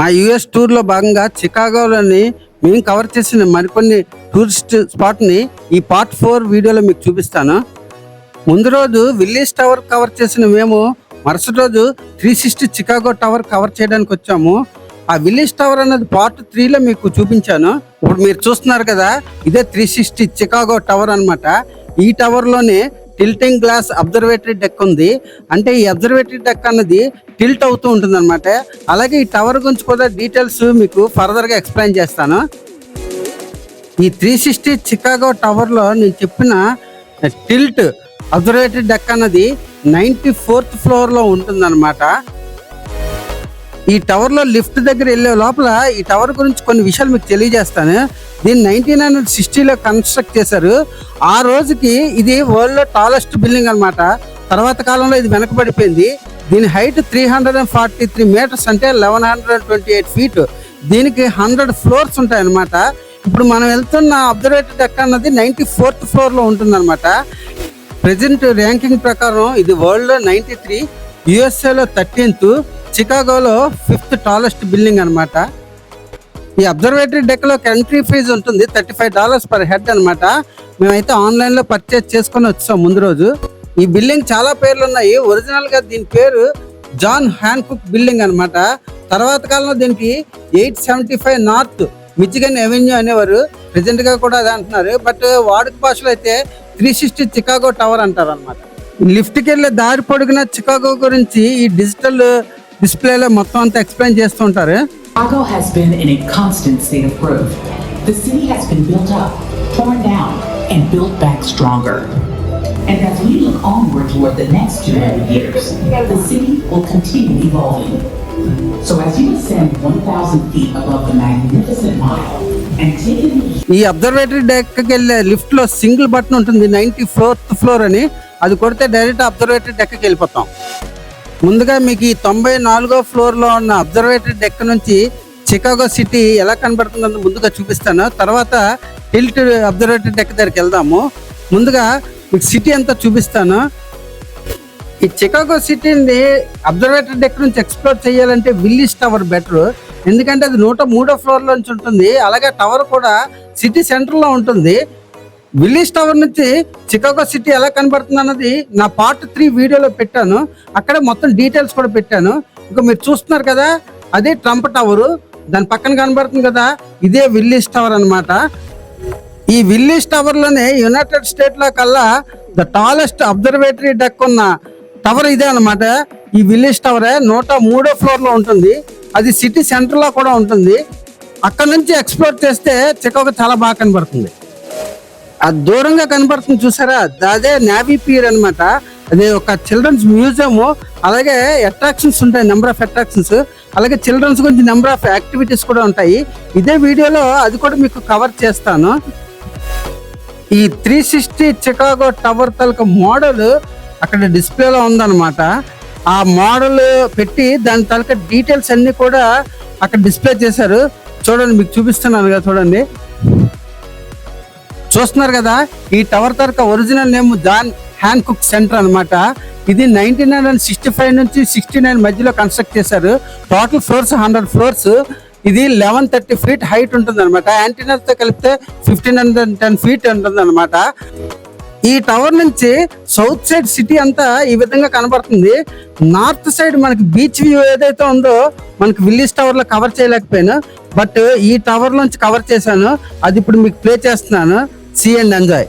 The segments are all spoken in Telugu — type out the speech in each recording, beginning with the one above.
ఆ యుఎస్ టూర్ లో భాగంగా చికాగోలోని మేము కవర్ చేసిన మరికొన్ని టూరిస్ట్ స్పాట్ ని ఈ పార్ట్ 4 వీడియోలో మీకు చూపిస్తాను. ముందు రోజు విల్లీస్ టవర్ కవర్ చేసిన మేము మరుసటి రోజు 360 చికాగో టవర్ కవర్ చేయడానికి వచ్చాము. ఆ విల్లీస్ టవర్ అనేది పార్ట్ 3 లో మీకు చూపించాను. ఇప్పుడు మీరు చూస్తున్నారు కదా, ఇదే 360 చికాగో టవర్ అన్నమాట. ఈ టవర్ లోనే టిల్టింగ్ గ్లాస్ అబ్జర్వేటరీ డెక్ ఉంది. అంటే ఈ అబ్జర్వేటరీ డెక్ అన్నది టిల్ట్ అవుతూ ఉంటుంది అనమాట. అలాగే ఈ టవర్ గురించి కూడా డీటెయిల్స్ మీకు ఫర్దర్ గా ఎక్స్ప్లెయిన్ చేస్తాను. ఈ 360 చికాగో టవర్ లో నేను చెప్పిన టిల్ట్ అబ్జర్వేటరీ డెక్ అన్నది 94th ఫ్లోర్ లో ఉంటుంది అనమాట. ఈ టవర్ లో లిఫ్ట్ దగ్గర వెళ్ళే లోపల ఈ టవర్ గురించి కొన్ని విషయాలు మీకు తెలియజేస్తాను. దీన్ని 1960లో కన్స్ట్రక్ట్ చేశారు. ఆ రోజుకి ఇది వరల్డ్ లో టాలెస్ట్ బిల్డింగ్ అనమాట. తర్వాత కాలంలో ఇది వెనకబడిపోయింది. దీని హైట్ 343 మీటర్స్ అంటే 1128 ఫీట్. దీనికి 100 ఫ్లోర్స్ ఉంటాయి అనమాట. ఇప్పుడు మనం వెళ్తున్న అబ్జర్వేటరీ డెక్ అన్నది 94th ఫ్లోర్ లో ఉంటుంది అనమాట. ప్రెసెంట్ ర్యాంకింగ్ ప్రకారం ఇది వరల్డ్ లో 93, యుఎస్ఏలో 13th, చికాగోలో 5th టాలెస్ట్ బిల్డింగ్ అనమాట. ఈ అబ్జర్వేటరీ డెక్ లో ఎంట్రీ ఫీజు ఉంటుంది $35 పర్ హెడ్ అనమాట. మేమైతే ఆన్లైన్ లో పర్చేజ్ చేసుకొని వచ్చాం ముందు రోజు. ఈ బిల్డింగ్ చాలా పేర్లు ఉన్నాయి. ఒరిజినల్ గా దీని పేరు జాన్ హ్యాన్కుక్ బిల్డింగ్ అనమాట. తర్వాత కాలంలో దీనికి 875 నార్త్ మిచిగన్ అవెన్యూ అనేవారు. ప్రెసెంట్ గా కూడా అదే అంటున్నారు. బట్ వాడుక భాషలో అయితే 360 చికాగో టవర్ అంటారు అనమాట. లిఫ్ట్ కి వెళ్ళే దారి పొడిగిన చికాగో గురించి ఈ డిజిటల్ డిస్ప్లేలో మొత్తం అంతా ఎక్స్ప్లెయిన్ చేస్తూ ఉంటారు. Chicago has been in a constant state of growth. The city has been built up, torn down, and built back stronger. And as we look onward toward the next 200 years, the city will continue evolving. So as you ascend 1,000 feet above the magnificent mile and take it in... ఈ అబ్జర్వేటరీ డెక్ కి వెళ్ళే లిఫ్ట్ లో సింగిల్ బటన్ ఉంటుంది 94th ఫ్లోర్ అని. అది కొడితే డైరెక్ట్ అబ్జర్వేటరీ డెక్ కి వెళ్ళిపోతాం. ముందుగా మీకు ఈ 94వ ఫ్లోర్ లో ఉన్న అబ్జర్వేటరీ డెక్ నుంచి చికాగో సిటీ ఎలా కనబడుతుందో ముందుగా చూపిస్తాను. తర్వాత టిల్ట్ అబ్జర్వేటరీ డెక్ దగ్గరికి వెళ్దాము. ముందుగా మీకు సిటీ అంతా చూపిస్తాను. ఈ చికాగో సిటీని అబ్జర్వేటరీ డెక్ నుంచి ఎక్స్ప్లోర్ చేయాలంటే విల్లీస్ టవర్ బెటర్. ఎందుకంటే అది 103వ ఫ్లోర్ నుంచి ఉంటుంది. అలాగే టవర్ కూడా సిటీ సెంటర్ లో ఉంటుంది. విల్లీస్ టవర్ నుంచి చికాగో సిటీ ఎలా కనబడుతుంది అన్నది నా పార్ట్ 3 వీడియోలో పెట్టాను. అక్కడ మొత్తం డీటెయిల్స్ కూడా పెట్టాను. ఇంకా మీరు చూస్తున్నారు కదా, అదే ట్రంప్ టవర్. దాని పక్కన కనబడుతుంది కదా, ఇదే విల్లీస్ టవర్ అనమాట. ఈ విల్లీస్ టవర్ లోనే యునైటెడ్ స్టేట్ లో కల్లా ద టాలెస్ట్ అబ్జర్వేటరీ డెక్ ఉన్న టవర్ ఇదే అనమాట. ఈ విల్లీస్ టవర్ 103వ ఫ్లోర్ లో ఉంటుంది. అది సిటీ సెంటర్ లో కూడా ఉంటుంది. అక్కడ నుంచి ఎక్స్ప్లోర్ చేస్తే చికాగో చాలా బాగా కనబడుతుంది. అది దూరంగా కనబడుతుంది చూసారా, అదే నేవీ పియర్ అనమాట. అది ఒక చిల్డ్రన్స్ మ్యూజియం. అలాగే అట్రాక్షన్స్ ఉంటాయి, నెంబర్ ఆఫ్ అట్రాక్షన్స్. అలాగే చిల్డ్రన్స్ గురించి నెంబర్ ఆఫ్ యాక్టివిటీస్ కూడా ఉంటాయి. ఇదే వీడియోలో అది కూడా మీకు కవర్ చేస్తాను. ఈ 360 చికాగో టవర్ తాలూకా మోడల్ అక్కడ డిస్ప్లేలో ఉందన్నమాట. ఆ మోడల్ పెట్టి దాని తాలూకా డీటెయిల్స్ అన్ని కూడా అక్కడ డిస్ప్లే చేశారు. చూడండి, మీకు చూపిస్తున్నాను కదా, చూడండి. చూస్తున్నారు కదా, ఈ టవర్ తాలూకా ఒరిజినల్ నేమ్ జాన్ హ్యాన్కుక్ సెంటర్ అనమాట. ఇది 1965 నుంచి 69 మధ్యలో కన్స్ట్రక్ట్ చేశారు. Total floors 100 floors. ఇది 1130 ఫీట్ హైట్ ఉంటుంది అనమాట. యాంటీనాతో కలిపితే 1510 ఫీట్ ఉంటుంది అనమాట. ఈ టవర్ నుంచి సౌత్ సైడ్ సిటీ అంతా ఈ విధంగా కనబడుతుంది. నార్త్ సైడ్ మనకి బీచ్ వ్యూ ఏదైతే ఉందో మనకి విల్లీస్ టవర్ లో కవర్ చేయలేకపోయాను. బట్ ఈ టవర్ నుంచి కవర్ చేశాను. అది ఇప్పుడు మీకు ప్లే చేస్తున్నాను. See and enjoy.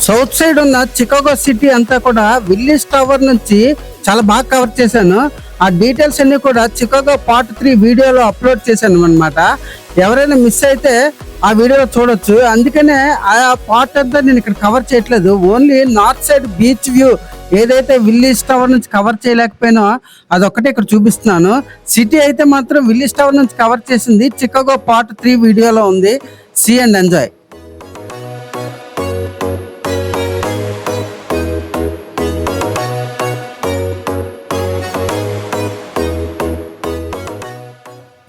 South side ఉన్న చికాగో సిటీ అంతా కూడా విల్లీస్ టవర్ నుంచి చాలా బాగా కవర్ చేశాను. ఆ డీటెయిల్స్ అన్ని కూడా చికాగో పార్ట్ 3 వీడియోలో అప్లోడ్ చేశాను అనమాట. ఎవరైనా మిస్ అయితే ఆ వీడియోలో చూడొచ్చు. అందుకనే ఆ పార్ట్ అంతా నేను ఇక్కడ కవర్ చేయట్లేదు. Only north side beach view ఏదైతే విల్లీస్ టవర్ నుంచి కవర్ చేయలేకపోయినా అదొక్కటే ఇక్కడ చూపిస్తున్నాను. సిటీ అయితే మాత్రం విల్లీస్ టవర్ నుంచి కవర్ చేసింది చికాగో పార్ట్ 3 వీడియోలో ఉంది. See and enjoy.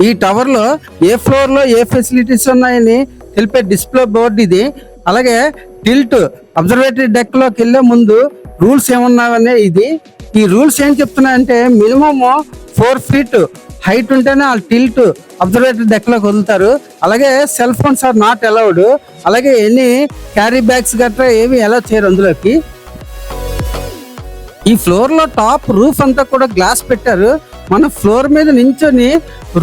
ఈ టవర్ లో ఏ ఫ్లోర్ లో ఏ ఫెసిలిటీస్ ఉన్నాయని తెలిపే డిస్ప్లే బోర్డు ఇది. అలాగే టిల్ట్ అబ్జర్వేటరీ డెక్ లోకి వెళ్లే ముందు రూల్స్ ఏమున్నాయనే ఇది. ఈ రూల్స్ ఏం చెప్తున్నాయంటే మినిమం 4 feet హైట్ ఉంటేనే ఆ టిల్ట్ అబ్జర్వేటరీ డెక్ లోకి వదులుతారు. అలాగే cell phones are not allowed. అలాగే ఎనీ క్యారీ బ్యాగ్స్ గట్రా ఏమి అలౌ చేయరు అందులోకి. ఈ ఫ్లోర్ లో టాప్ రూఫ్ అంతా కూడా గ్లాస్ పెట్టారు. మనం ఫ్లోర్ మీద నించొని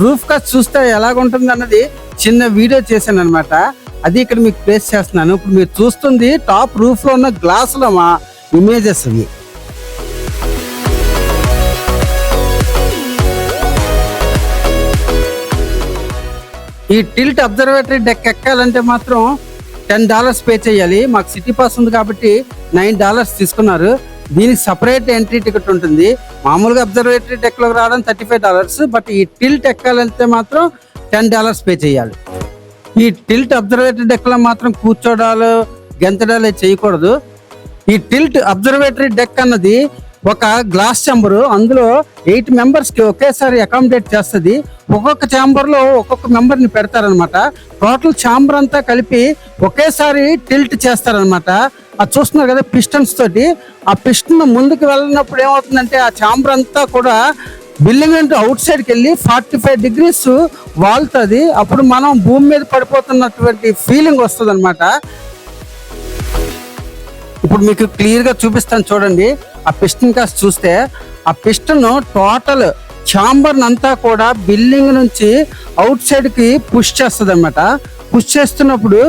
రూఫ్ కాస్ట్ చూస్తే ఎలాగుంటుంది అన్నది చిన్న వీడియో చేశాను అనమాట. అది ఇక్కడ మీకు ప్లేస్ చేస్తున్నాను. ఇప్పుడు మీరు చూస్తుంది టాప్ రూఫ్ లో ఉన్న గ్లాస్ లో మా ఇమేజెస్ ఇవి. ఈ టిల్ట్ అబ్జర్వేటరీ డెక్ ఎక్కాలంటే మాత్రం $10 పే చేయాలి. మాకు సిటీ పాస్ ఉంది కాబట్టి $9 తీసుకున్నారు. దీనికి సపరేట్ ఎంట్రీ టికెట్ ఉంటుంది. మామూలుగా అబ్జర్వేటరీ డెక్ లోకి రావడం $35. బట్ ఈ టిల్ట్ ఎక్కాలంటే మాత్రం $10 పే చేయాలి. ఈ టిల్ట్ అబ్జర్వేటరీ డెక్ లో మాత్రం కూర్చోడాలు గెంతడాలు చేయకూడదు. ఈ టిల్ట్ అబ్జర్వేటరీ డెక్ అన్నది ఒక గ్లాస్ ఛాంబర్. అందులో 8 members కి ఒకేసారి అకామిడేట్ చేస్తుంది. ఒక్కొక్క ఛాంబర్ లో ఒక్కొక్క మెంబర్ ని పెడతారనమాట. టోటల్ ఛాంబర్ అంతా కలిపి ఒకేసారి టిల్ట్ చేస్తారనమాట. అది చూస్తున్నారు కదా పిస్టన్స్ తోటి. ఆ పిస్టన్ ముందుకు వెళ్ళినప్పుడు ఏమవుతుందంటే ఆ ఛాంబర్ అంతా కూడా బిల్డింగ్ అంటే అవుట్ సైడ్కి వెళ్ళి 45 degrees వాళ్తుంది. అప్పుడు మనం భూమి మీద పడిపోతున్నటువంటి ఫీలింగ్ వస్తుంది అనమాట. ఇప్పుడు మీకు క్లియర్ గా చూపిస్తాను చూడండి. ఆ పిస్టన్ కాస్ట్ చూస్తే ఆ పిస్టన్ టోటల్ ఛాంబర్ అంతా కూడా బిల్డింగ్ నుంచి అవుట్ సైడ్ కి పుష్ చేస్తుంది అనమాట. పుష్ చేస్తున్నప్పుడు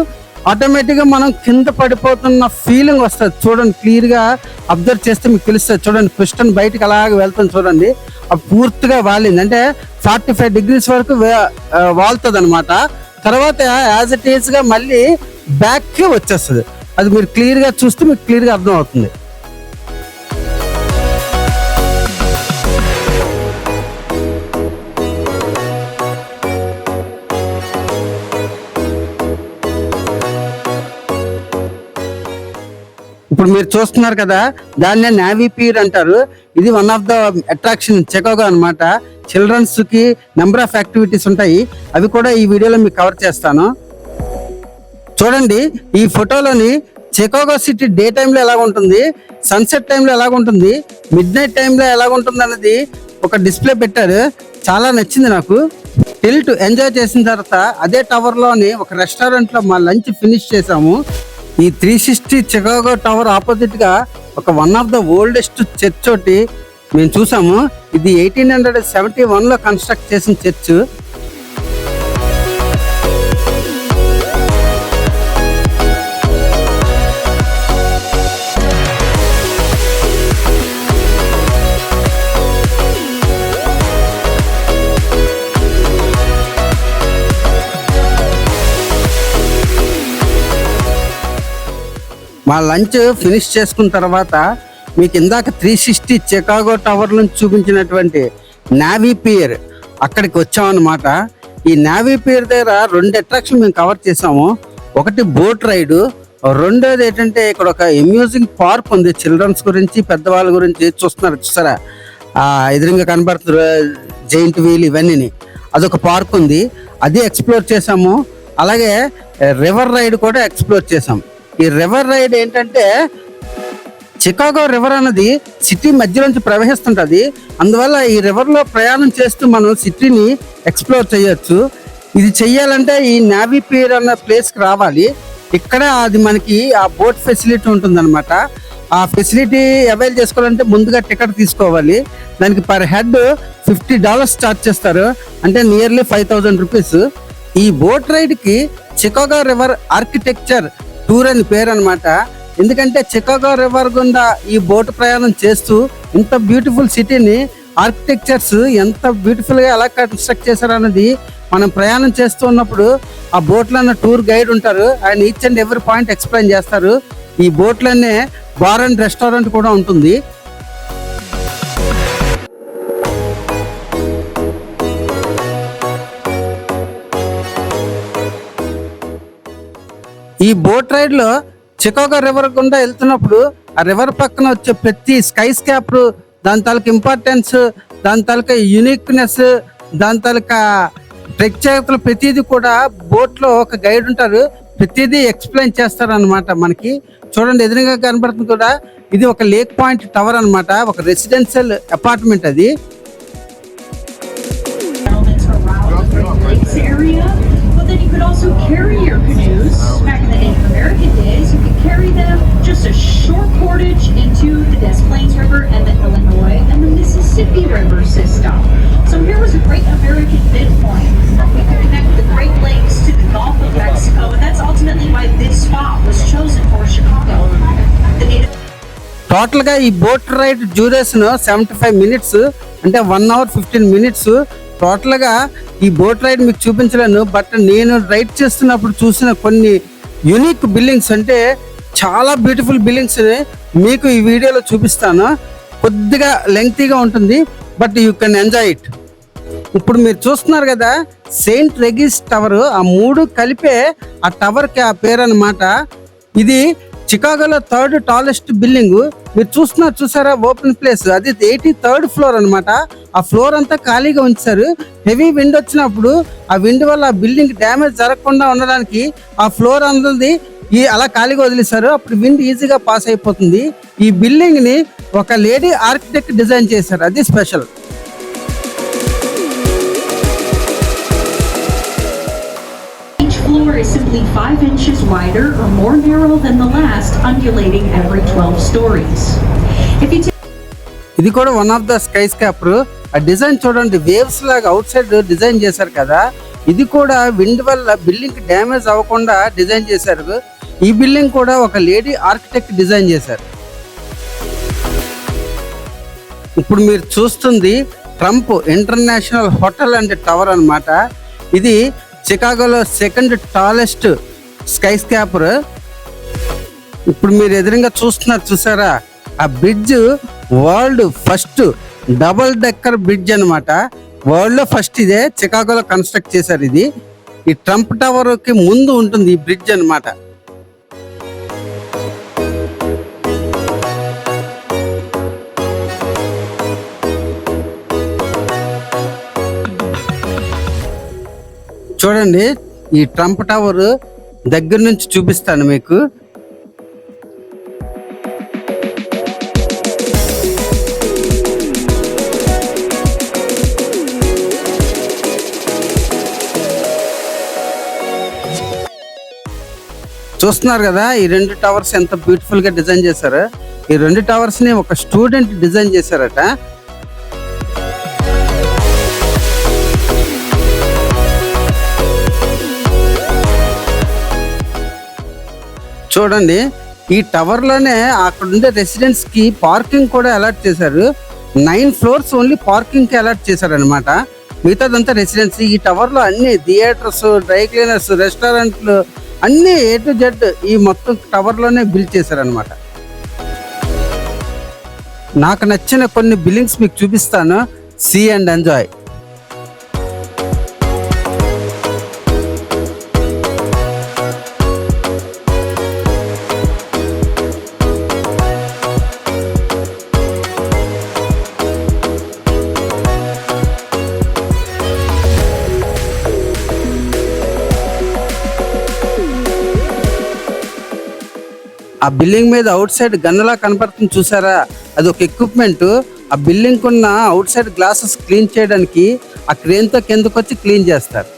ఆటోమేటిక్ గా మనం కింద పడిపోతున్న ఫీలింగ్ వస్తుంది. చూడండి క్లియర్ గా అబ్జర్వ్ చేస్తే మీకు తెలుస్తుంది. చూడండి పిస్టన్ బయటకు అలాగే వెళ్తుంది చూడండి. పూర్తిగా వాలింది అంటే 45 degrees వరకు వాళ్తుంది అనమాట. తర్వాత యాజ్ ఇట్ ఈజ్ గా మళ్ళీ బ్యాక్ కి వచ్చేస్తుంది. అది మీరు క్లియర్ గా చూస్తే మీకు క్లియర్ గా అర్థం అవుతుంది. ఇప్పుడు మీరు చూస్తున్నారు కదా, దాన్నే నేవీ పియర్ అంటారు. ఇది one of the attraction Chicago అనమాట. చిల్డ్రన్స్ కి నెంబర్ ఆఫ్ యాక్టివిటీస్ ఉంటాయి. అవి కూడా ఈ వీడియోలో మీకు కవర్ చేస్తాను. చూడండి ఈ ఫోటోలోని చికాగో సిటీ డే టైంలో ఎలాగుంటుంది, సన్సెట్ టైంలో ఎలాగుంటుంది, మిడ్ నైట్ టైంలో ఎలాగుంటుంది అన్నది ఒక డిస్ప్లే పెట్టారు. చాలా నచ్చింది నాకు. టిల్ట్ ఎంజాయ్ చేసిన తర్వాత అదే టవర్లోని ఒక రెస్టారెంట్లో మా లంచ్ ఫినిష్ చేసాము. ఈ 360 చికాగో టవర్ ఆపోజిట్ గా ఒక one of the oldest church ఒకటి మేము చూసాము. ఇది 1871 లో కన్స్ట్రక్ట్ చేసిన చర్చ్. మా లంచ్ ఫినిష్ చేసుకున్న తర్వాత మీకు ఇందాక 360 చికాగో టవర్ నుంచి చూపించినటువంటి నేవీ పియర్ అక్కడికి వచ్చామన్నమాట. ఈ నేవీ పియర్ దగ్గర 2 అట్రాక్షన్ మేము కవర్ చేసాము. ఒకటి బోట్ రైడ్, రెండోది ఏంటంటే ఇక్కడ ఒక అమ్యూజింగ్ పార్క్ ఉంది. చిల్డ్రన్స్ గురించి పెద్దవాళ్ళ గురించి చూస్తున్నారు చూసారా, ఎదురుగా కనబడుతున్నారు జైంట్ వీల్ ఇవన్నీ. అదొక పార్క్ ఉంది, అది ఎక్స్ప్లోర్ చేసాము. అలాగే రివర్ రైడ్ కూడా ఎక్స్ప్లోర్ చేసాం. ఈ రివర్ రైడ్ ఏంటంటే చికాగో రివర్ అన్నది సిటీ మధ్యలోంచి ప్రవహిస్తుంటది. అందువల్ల ఈ రివర్ లో ప్రయాణం చేస్తూ మనం సిటీని ఎక్స్ప్లోర్ చేయొచ్చు. ఇది చెయ్యాలంటే ఈ నేవీ పియర్ అన్న ప్లేస్ కి రావాలి. ఇక్కడ అది మనకి ఆ బోట్ ఫెసిలిటీ ఉంటుందన్నమాట. ఆ ఫెసిలిటీ అవైల్ చేసుకోవాలంటే ముందుగా టికెట్ తీసుకోవాలి. దానికి పర్ హెడ్ $50 చార్జ్ చేస్తారు, అంటే నియర్లీ 5000 రూపీస్. ఈ బోట్ రైడ్ కి చికాగో రివర్ ఆర్కిటెక్చర్ టూర్ అని పేరు అనమాట. ఎందుకంటే చికాగో రివర్ గుండా ఈ బోట్ ప్రయాణం చేస్తూ ఇంత బ్యూటిఫుల్ సిటీని ఆర్కిటెక్చర్స్ ఎంత బ్యూటిఫుల్ గా ఎలా కన్స్ట్రక్ట్ చేశారు అన్నది మనం ప్రయాణం చేస్తూ ఉన్నప్పుడు ఆ బోట్లో టూర్ గైడ్ ఉంటారు. ఆయన each and every point explain చేస్తారు. ఈ బోట్లోనే బార్ అండ్ రెస్టారెంట్ కూడా ఉంటుంది. ఈ బోట్ రైడ్ లో చికాగో రివర్ గుండా వెళ్తున్నప్పుడు ఆ రివర్ పక్కన వచ్చే ప్రతి స్కై స్కాపర్, దాని తాలూకా ఇంపార్టెన్స్, దాని తాలూకా యూనిక్నెస్, దాని తాలూకా ప్రత్యేకతలు ప్రతిదీ కూడా బోట్ లో ఒక గైడ్ ఉంటారు, ప్రతిదీ ఎక్స్ప్లెయిన్ చేస్తారు అనమాట. మనకి చూడండి ఎదురుగా కనబడుతుంది కూడా, ఇది ఒక లేక్ పాయింట్ టవర్ అన్నమాట, ఒక రెసిడెన్షియల్ అపార్ట్మెంట్ అది. Lakes area, but then you could also carry your canoes. Back in the Native American days, you could carry them just a short portage into the Des Plaines River and the Illinois and the Mississippi River system. So here was a great American midpoint. We could connect the Great Lakes to the Gulf of Mexico, and that's ultimately why this spot was chosen for Chicago. The Native total గా ఈ బోట్ రైడ్ డ్యూరేషన్ 75 మినిట్స్, అంటే 1 hour 15 minutes. టోటల్ గా ఈ బోట్ రైడ్ మీకు చూపించలేను, బట్ నేను రైడ్ చేస్తున్నప్పుడు చూసిన కొన్ని యూనిక్ బిల్డింగ్స్, అంటే చాలా బ్యూటిఫుల్ బిల్డింగ్స్ మీకు ఈ వీడియోలో చూపిస్తాను. కొద్దిగా లెంగ్తీగా ఉంటుంది, but you can enjoy it. ఇప్పుడు మీరు చూస్తున్నారు కదా సెయింట్ రెగిస్ టవర్, ఆ మూడు కలిపే ఆ టవర్ కి ఆ పేరు అన్నమాట. ఇది చికాగోలో 3rd టాలెస్ట్ బిల్డింగ్. మీరు చూసారా ఓపెన్ ప్లేస్, అది 83rd ఫ్లోర్ అనమాట. ఆ ఫ్లోర్ అంతా ఖాళీగా ఉంచారు. హెవీ విండ్ వచ్చినప్పుడు ఆ విండ్ వల్ల ఆ బిల్డింగ్ డ్యామేజ్ జరగకుండా ఉండడానికి ఆ ఫ్లోర్ అందరిది అలా ఖాళీగా వదిలేశారు. అప్పుడు విండ్ ఈజీగా పాస్ అయిపోతుంది. ఈ బిల్డింగ్ ని ఒక లేడీ ఆర్కిటెక్ట్ డిజైన్ చేశారు, అది special. floor is simply 5 inches wider or more narrow than the last, undulating every 12 stories. If you ఇది కూడా వన్ ఆఫ్ ద స్కై స్కాపర్. ఆ డిజైన్ చూడండి, వేవ్స్ లాగా అవుట్ సైడ్ డిజైన్ చేశారు కదా. ఇది కూడా విండ్ వల్ల బిల్డింగ్ డ్యామేజ్ అవ్వకుండా డిజైన్ చేశారు. ఈ బిల్డింగ్ కూడా ఒక లేడీ ఆర్కిటెక్ట్ డిజైన్ చేశారు. ఇప్పుడు మీరు చూస్తుంది Trump international hotel and tower అన్నమాట. ఇది చికాగోలో 2nd టాలెస్ట్ స్కై స్కాపర్. ఇప్పుడు మీరు ఎదురుగా చూసారా, ఆ bridge world first double decker bridge అన్నమాట. వరల్డ్ లో ఫస్ట్ ఇదే చికాగోలో కన్స్ట్రక్ట్ చేశారు. ఇది ఈ ట్రంప్ టవర్ కి ముందు ఉంటుంది ఈ బ్రిడ్జ్ అన్నమాట. చూడండి ఈ ట్రంప్ టవర్ దగ్గర నుంచి చూపిస్తాను మీకు. చూస్తున్నారు కదా ఈ 2 టవర్స్ ఎంత బ్యూటిఫుల్ గా డిజైన్ చేశారు. ఈ 2 టవర్స్ ని ఒక స్టూడెంట్ డిజైన్ చేశారట. చూడండి ఈ టవర్ లోనే అక్కడ ఉండే రెసిడెంట్స్ కి పార్కింగ్ కూడా అలాట్ చేశారు. 9 floors ఓన్లీ పార్కింగ్ కి అలాట్ చేశారు అనమాట. మిగతాదంతా రెసిడెన్స్. ఈ టవర్ లో అన్ని థియేటర్స్, డ్రై క్లీనర్స్, రెస్టారెంట్లు అన్ని A to Z ఈ మొత్తం టవర్ లోనే బిల్డ్ చేశారనమాట. నాకు నచ్చిన కొన్ని బిల్డింగ్స్ మీకు చూపిస్తాను. See and enjoy. ఆ బిల్డింగ్ మీద అవుట్ సైడ్ గన్నలా కనపడుతుంది చూసారా, అది ఒక ఎక్విప్మెంట్. ఆ బిల్డింగ్ ఉన్న అవుట్ సైడ్ గ్లాసెస్ క్లీన్ చేయడానికి ఆ క్రేన్ తో కిందకు వచ్చి క్లీన్ చేస్తారు.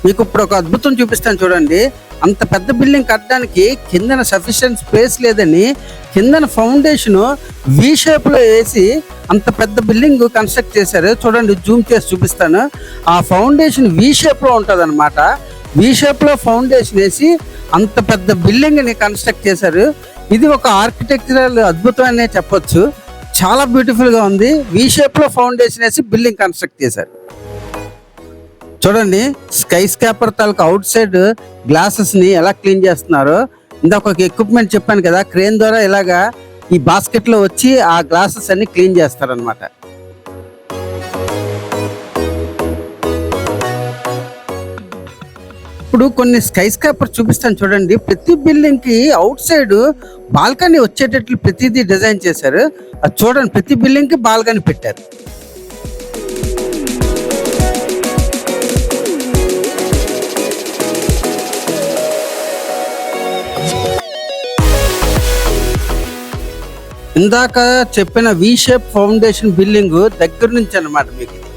మీకు ఇప్పుడు ఒక అద్భుతం చూపిస్తాను చూడండి. అంత పెద్ద బిల్డింగ్ కట్టడానికి కిందన సఫిషియెంట్ స్పేస్ లేదని కిందన ఫౌండేషన్ వి షేప్ లో వేసి అంత పెద్ద బిల్డింగ్ కన్స్ట్రక్ట్ చేశారు. చూడండి జూమ్ చేసి చూపిస్తాను. ఆ ఫౌండేషన్ వి షేప్ లో ఉంటది అనమాట. వి షేప్ లో ఫౌండేషన్ వేసి అంత పెద్ద బిల్డింగ్ ని కన్స్ట్రక్ట్ చేశారు. ఇది ఒక ఆర్కిటెక్చరల్ అద్భుతం అనే చెప్పొచ్చు. చాలా బ్యూటిఫుల్ గా ఉంది. వి షేప్ లో ఫౌండేషన్ వేసి బిల్డింగ్ కన్స్ట్రక్ట్ చేశారు. చూడండి స్కై స్కాపర్ తాలూకు అవుట్ సైడ్ గ్లాసెస్ ని ఎలా క్లీన్ చేస్తున్నారో. ఇందాక ఒక ఎక్విప్మెంట్ చెప్పాను కదా, క్రేన్ ద్వారా ఇలాగా ఈ బాస్కెట్ లో వచ్చి ఆ గ్లాసెస్ అన్ని క్లీన్ చేస్తారనమాట. ఇప్పుడు కొన్ని స్కై స్క్రాపర్ చూపిస్తాను చూడండి. ప్రతి బిల్డింగ్ కి అవుట్ సైడ్ బాల్కనీ వచ్చేటట్లు ప్రతిదీ డిజైన్ చేశారు. అది చూడండి, ప్రతి బిల్డింగ్ కి బాల్కనీ పెట్టారు. ఇందాక చెప్పిన వి షేప్ ఫౌండేషన్ బిల్డింగ్ దగ్గర నుంచి అన్నమాట మీకు ఇది.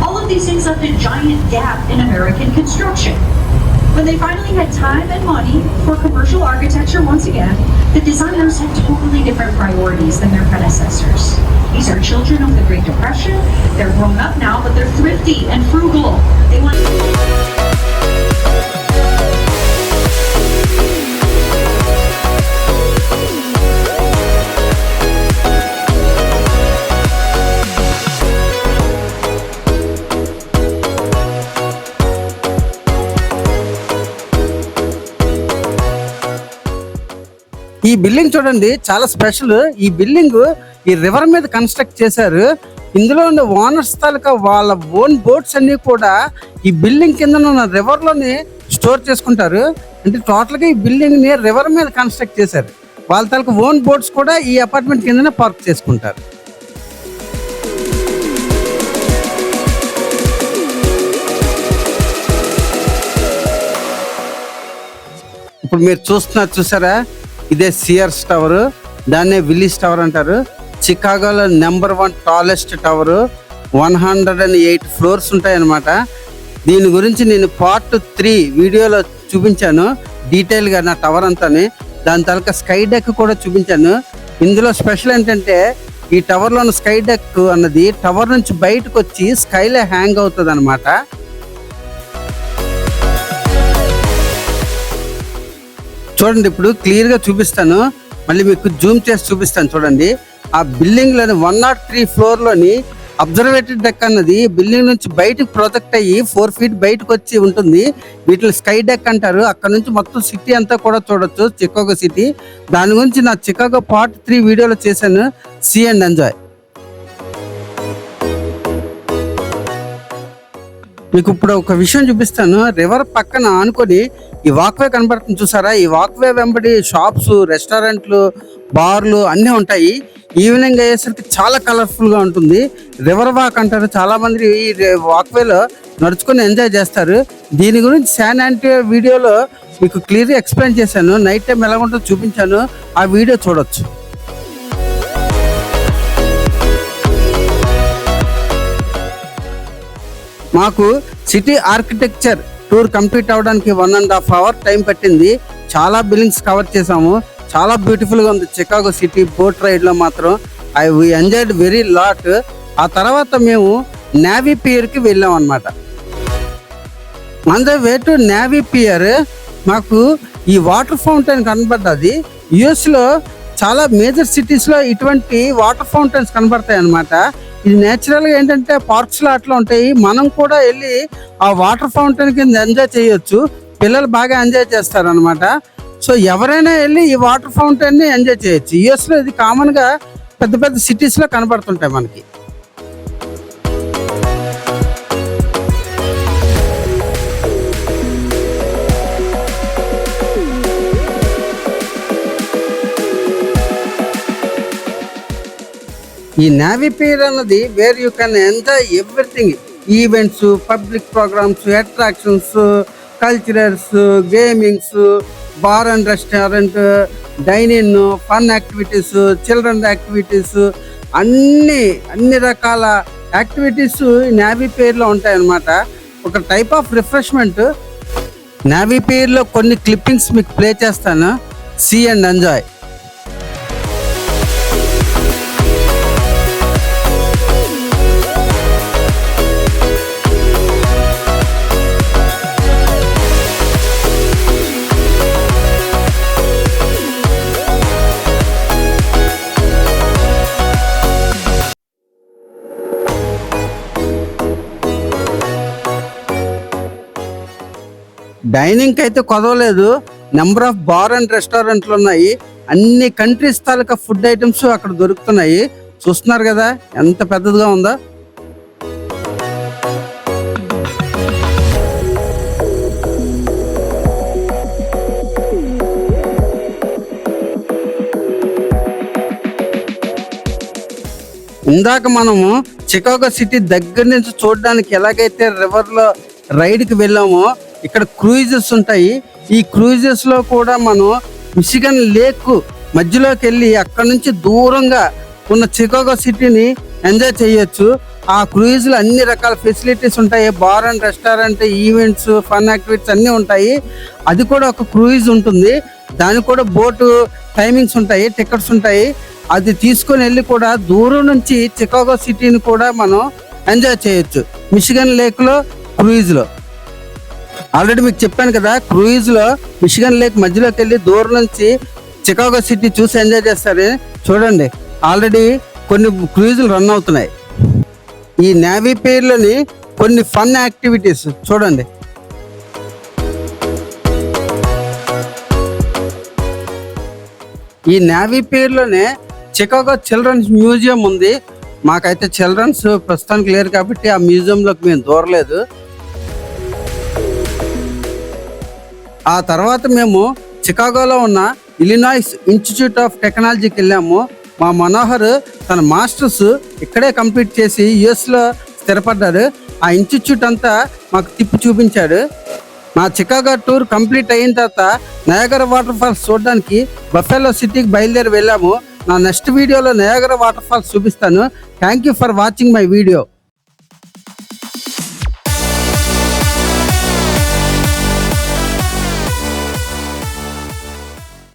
All of these things left a giant gap in American construction. When they finally had time and money for commercial architecture once again, the designers had totally different priorities than their predecessors. These are children of the Great Depression. They're grown up now, but they're thrifty and frugal. They want ఈ బిల్డింగ్ చూడండి చాలా స్పెషల్. ఈ బిల్డింగ్ ఈ రివర్ మీద కన్స్ట్రక్ట్ చేశారు. ఇందులో ఉండే ఓనర్స్ తాలూకా వాళ్ళ ఓన్ బోట్స్ అన్ని కూడా ఈ బిల్డింగ్ కింద ఉన్న రివర్ లోని స్టోర్ చేసుకుంటారు. అంటే టోటల్ గా ఈ బిల్డింగ్ ని రివర్ మీద కన్స్ట్రక్ట్ చేశారు. వాళ్ళ తాలూకా ఓన్ బోట్స్ కూడా ఈ అపార్ట్మెంట్ కిందనే పార్క్ చేసుకుంటారు. ఇప్పుడు మీరు చూసారా, ఇదే సియర్స్ టవర్, దాన్నే విల్లీస్ టవర్ అంటారు. చికాగోలో నెంబర్ 1 టాలెస్ట్ టవర్, 108 ఫ్లోర్స్ ఉంటాయి అన్నమాట. దీని గురించి నేను పార్ట్ 3 వీడియోలో చూపించాను డీటెయిల్గా నా టవర్ అంతాని. దాని తాలూకా స్కై డెక్ కూడా చూపించాను. ఇందులో స్పెషల్ ఏంటంటే ఈ టవర్లో ఉన్న స్కై డెక్ అన్నది టవర్ నుంచి బయటకు వచ్చి స్కైలో హ్యాంగ్ అవుతుంది అనమాట. చూడండి, ఇప్పుడు క్లియర్ గా చూపిస్తాను, మళ్ళీ మీకు జూమ్ చేసి చూపిస్తాను చూడండి. ఆ బిల్డింగ్ లోని 103 ఫ్లోర్ లోని అబ్జర్వేటరీ డెక్ అన్నది బిల్డింగ్ నుంచి బయటకు ప్రొజెక్ట్ అయ్యి 4 ఫీట్ బయటకు వచ్చి ఉంటుంది. వీటిని స్కై డెక్ అంటారు. అక్కడ నుంచి మొత్తం సిటీ అంతా కూడా చూడొచ్చు, చికాగో సిటీ. దాని గురించి నా చికాగో పార్ట్ 3 వీడియోలో చేశాను, సీ అండ్ ఎంజాయ్. మీకు ఇప్పుడు ఒక విషయం చూపిస్తాను. రివర్ పక్కన ఆనుకొని ఈ వాక్వే కనబడుతుంది చూసారా, ఈ వాక్వే వెంబడి షాప్స్, రెస్టారెంట్లు, బార్లు అన్నీ ఉంటాయి. ఈవినింగ్ అయ్యేసరికి చాలా కలర్ఫుల్ గా ఉంటుంది. రివర్ వాక్ అంటారు, చాలా మంది ఈ వాక్వేలో నడుచుకొని ఎంజాయ్ చేస్తారు. దీని గురించి శాన్ ఆంటోనియో వీడియోలో మీకు క్లియర్గా ఎక్స్ప్లెయిన్ చేశాను. నైట్ టైం ఎలా ఉంటుందో చూపించాను, ఆ వీడియో చూడొచ్చు. మాకు సిటీ ఆర్కిటెక్చర్ టూర్ కంప్లీట్ అవ్వడానికి 1.5 అవర్ టైం పట్టింది. చాలా బిల్డింగ్స్ కవర్ చేసాము. చాలా బ్యూటిఫుల్ గా ఉంది చికాగో సిటీ. బోట్ రైడ్ లో మాత్రం ఐ ఎంజాయ్డ్ వెరీ లాట్. ఆ తర్వాత మేము నేవీ పియర్ కి వెళ్ళాం అనమాట. On the way to Navy Pier మాకు ఈ వాటర్ ఫౌంటైన్ కనబడ్డది. యుఎస్ లో చాలా మేజర్ సిటీస్ లో ఇటువంటి వాటర్ ఫౌంటైన్స్ కనబడతాయి అనమాట. ఇది నేచురల్ గా ఏంటంటే పార్క్స్ లో అట్లా ఉంటాయి. మనం కూడా వెళ్ళి ఆ వాటర్ ఫౌంటైన్ కింద ఎంజాయ్ చేయొచ్చు. పిల్లలు బాగా ఎంజాయ్ చేస్తారు అనమాట. సో ఎవరైనా వెళ్ళి ఈ వాటర్ ఫౌంటైన్ ని ఎంజాయ్ చేయొచ్చు. యుఎస్ లో ఇది కామన్ గా పెద్ద పెద్ద సిటీస్ లో కనబడుతుంటాయి మనకి. ఈ నేవీ పియర్ అన్నది where you can enjoy everything. Events, public programmes, attractions, culturals, gamings, bar and restaurant, dining, fun activities, children activities, అన్ని రకాల యాక్టివిటీస్ నేవీ పియర్లో ఉంటాయి అన్నమాట. ఒక టైప్ ఆఫ్ రిఫ్రెష్మెంట్. నేవీ పియర్లో కొన్ని క్లిప్పింగ్స్ మీకు ప్లే చేస్తాను, సీ అండ్ ఎంజాయ్. డైనింగ్ అయితే కొదవలేదు. నెంబర్ ఆఫ్ బార్ అండ్ రెస్టారెంట్లు ఉన్నాయి. అన్ని కంట్రీస్ తాలూకా ఫుడ్ ఐటమ్స్ అక్కడ దొరుకుతున్నాయి. చూస్తున్నారు కదా ఎంత పెద్దదిగా ఉందో. ఇందాక మనము చికాగో సిటీ దగ్గర నుంచి చూడడానికి ఎలాగైతే రివర్లో రైడ్కి వెళ్ళామో ఇక్కడ క్రూయిజెస్ ఉంటాయి. ఈ క్రూయిజెస్ లో కూడా మనం మిషిగన్ లేక్ మధ్యలోకి వెళ్ళి అక్కడ నుంచి దూరంగా ఉన్న చికాగో సిటీని ఎంజాయ్ చేయొచ్చు. ఆ క్రూయిజ్ లో అన్ని రకాల ఫెసిలిటీస్ ఉంటాయి. Bar and restaurant, events, fun activities అన్నీ ఉంటాయి. అది కూడా ఒక క్రూయిజ్ ఉంటుంది. దానికి కూడా బోటు టైమింగ్స్ ఉంటాయి, టికెట్స్ ఉంటాయి. అది తీసుకొని వెళ్ళి కూడా దూరం నుంచి చికాగో సిటీని కూడా మనం ఎంజాయ్ చేయొచ్చు మిషిగన్ లేక్ లో, క్రూయిజ్ లో. ఆల్రెడీ మీకు చెప్పాను కదా, క్రూయిజ్ లో మిషిగన్ లేక్ మధ్యలోకి వెళ్ళి దూరం నుంచి చికాగో సిటీ చూసి ఎంజాయ్ చేస్తారు. చూడండి ఆల్రెడీ కొన్ని క్రూయిజ్లు రన్ అవుతున్నాయి. ఈ నేవీ పేర్లోని కొన్ని ఫన్ యాక్టివిటీస్ చూడండి. ఈ నేవీ పేర్లోనే చికాగో చిల్డ్రన్స్ మ్యూజియం ఉంది. మాకైతే చిల్డ్రన్స్ ప్రస్తుతానికి లేరు కాబట్టి ఆ మ్యూజియంలోకి మేము దూరలేదు. ఆ తర్వాత మేము చికాగోలో ఉన్న ఇలినాయిస్ ఇన్స్టిట్యూట్ ఆఫ్ టెక్నాలజీకి వెళ్ళాము. మా మనోహర్ తన మాస్టర్స్ ఇక్కడే కంప్లీట్ చేసి యుఎస్లో స్థిరపడ్డాడు. ఆ ఇన్స్టిట్యూట్ అంతా మాకు తిప్పి చూపించాడు. మా చికాగో టూర్ కంప్లీట్ అయిన తర్వాత నయాగరా వాటర్ ఫాల్స్ చూడడానికి బఫెలో సిటీకి బయలుదేరి వెళ్ళాము. నా నెక్స్ట్ వీడియోలో నయాగరా వాటర్ ఫాల్స్ చూపిస్తాను. Thank you for watching my video.